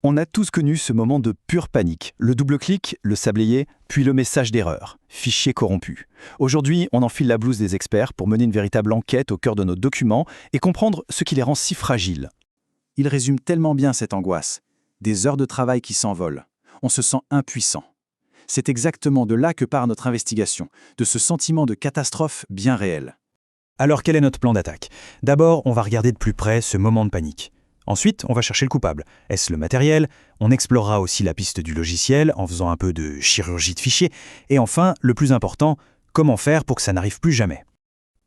On a tous connu ce moment de pure panique. Le double-clic, le sablier, puis le message d'erreur. Fichier corrompu. Aujourd'hui, on enfile la blouse des experts pour mener une véritable enquête au cœur de nos documents et comprendre ce qui les rend si fragiles. Il résume tellement bien cette angoisse. Des heures de travail qui s'envolent. On se sent impuissant. C'est exactement de là que part notre investigation, de ce sentiment de catastrophe bien réel. Alors quel est notre plan d'attaque? D'abord, on va regarder de plus près ce moment de panique. Ensuite, on va chercher le coupable. Est-ce le matériel? On explorera aussi la piste du logiciel en faisant un peu de chirurgie de fichiers. Et enfin, le plus important, comment faire pour que ça n'arrive plus jamais?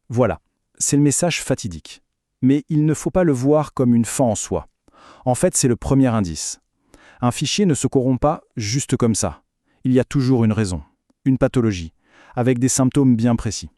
Voilà, c'est le message fatidique. Mais il ne faut pas le voir comme une fin en soi. En fait, c'est le premier indice. Un fichier ne se corrompt pas juste comme ça. Il y a toujours une raison, une pathologie, avec des symptômes bien précis.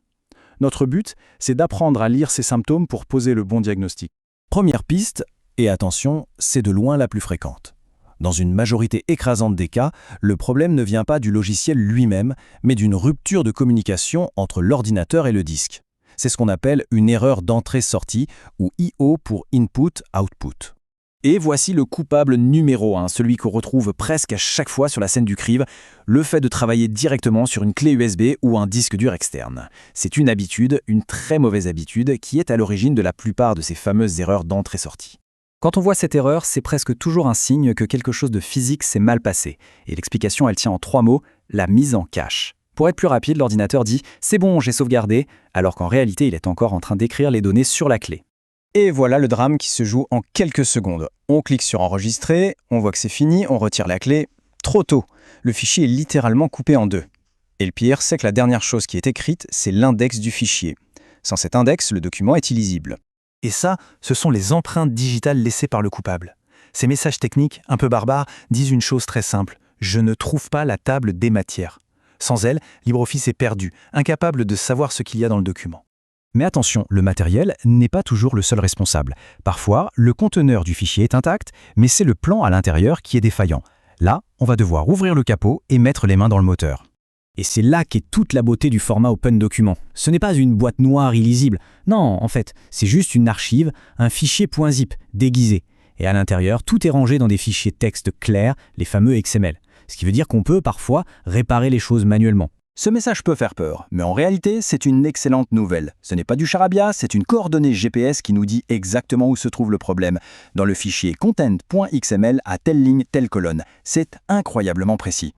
Notre but, c'est d'apprendre à lire ces symptômes pour poser le bon diagnostic. Première piste, et attention, c'est de loin la plus fréquente. Dans une majorité écrasante des cas, le problème ne vient pas du logiciel lui-même, mais d'une rupture de communication entre l'ordinateur et le disque. C'est ce qu'on appelle une erreur d'entrée-sortie, ou IO pour Input-Output. Et voici le coupable numéro 1, celui qu'on retrouve presque à chaque fois sur la scène du crime, le fait de travailler directement sur une clé USB ou un disque dur externe. C'est une habitude, une très mauvaise habitude, qui est à l'origine de la plupart de ces fameuses erreurs d'entrée-sortie. Quand on voit cette erreur, c'est presque toujours un signe que quelque chose de physique s'est mal passé. Et l'explication, elle tient en 3 mots, la mise en cache. Pour être plus rapide, l'ordinateur dit « c'est bon, j'ai sauvegardé », alors qu'en réalité, il est encore en train d'écrire les données sur la clé. Et voilà le drame qui se joue en quelques secondes. On clique sur enregistrer, on voit que c'est fini, on retire la clé. Trop tôt. Le fichier est littéralement coupé en deux. Et le pire, c'est que la dernière chose qui est écrite, c'est l'index du fichier. Sans cet index, le document est illisible. Et ça, ce sont les empreintes digitales laissées par le coupable. Ces messages techniques, un peu barbares, disent une chose très simple. Je ne trouve pas la table des matières. Sans elle, LibreOffice est perdu, incapable de savoir ce qu'il y a dans le document. Mais attention, le matériel n'est pas toujours le seul responsable. Parfois, le conteneur du fichier est intact, mais c'est le plan à l'intérieur qui est défaillant. Là, on va devoir ouvrir le capot et mettre les mains dans le moteur. Et c'est là qu'est toute la beauté du format Open Document. Ce n'est pas une boîte noire illisible. Non, en fait, c'est juste une archive, un fichier .zip déguisé. Et à l'intérieur, tout est rangé dans des fichiers texte clairs, les fameux XML. Ce qui veut dire qu'on peut parfois réparer les choses manuellement. Ce message peut faire peur, mais en réalité, c'est une excellente nouvelle. Ce n'est pas du charabia, c'est une coordonnée GPS qui nous dit exactement où se trouve le problème. Dans le fichier content.xml à telle ligne, telle colonne. C'est incroyablement précis.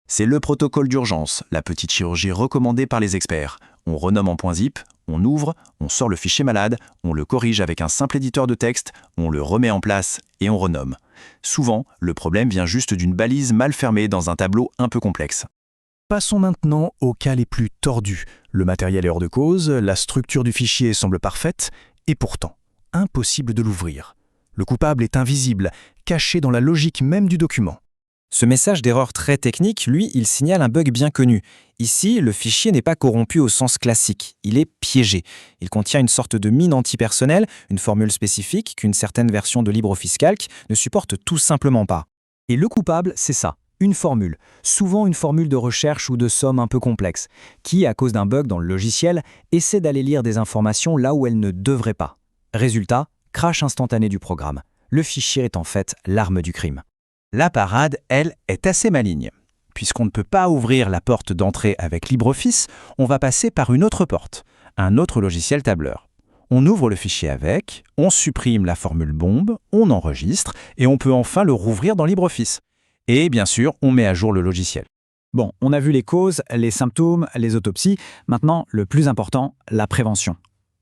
C'est le protocole d'urgence, la petite chirurgie recommandée par les experts. On renomme en .zip, on ouvre, on sort le fichier malade, on le corrige avec un simple éditeur de texte, on le remet en place et on renomme. Souvent, le problème vient juste d'une balise mal fermée dans un tableau un peu complexe. Passons maintenant aux cas les plus tordus. Le matériel est hors de cause, la structure du fichier semble parfaite, et pourtant, impossible de l'ouvrir. Le coupable est invisible, caché dans la logique même du document. Ce message d'erreur très technique, lui, il signale un bug bien connu. Ici, le fichier n'est pas corrompu au sens classique, il est piégé. Il contient une sorte de mine antipersonnelle, une formule spécifique qu'une certaine version de LibreOffice Calc ne supporte tout simplement pas. Et le coupable, c'est ça. Une formule, souvent une formule de recherche ou de somme un peu complexe, qui, à cause d'un bug dans le logiciel, essaie d'aller lire des informations là où elle ne devrait pas. Résultat, crash instantané du programme. Le fichier est en fait l'arme du crime. La parade, elle, est assez maligne. Puisqu'on ne peut pas ouvrir la porte d'entrée avec LibreOffice, on va passer par une autre porte, un autre logiciel tableur. On ouvre le fichier avec, on supprime la formule bombe, on enregistre, et on peut enfin le rouvrir dans LibreOffice. Et bien sûr, on met à jour le logiciel. Bon, on a vu les causes, les symptômes, les autopsies. Maintenant, le plus important, la prévention.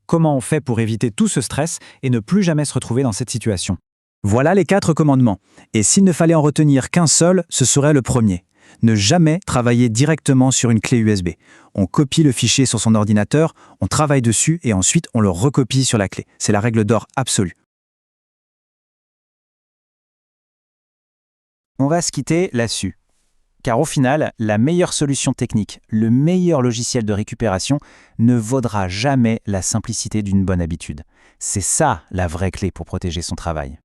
Comment on fait pour éviter tout ce stress et ne plus jamais se retrouver dans cette situation? Voilà les 4 commandements. Et s'il ne fallait en retenir qu'un seul, ce serait le premier. Ne jamais travailler directement sur une clé USB. On copie le fichier sur son ordinateur, on travaille dessus et ensuite on le recopie sur la clé. C'est la règle d'or absolue. On va se quitter là-dessus. Car au final, la meilleure solution technique, le meilleur logiciel de récupération ne vaudra jamais la simplicité d'une bonne habitude. C'est ça la vraie clé pour protéger son travail.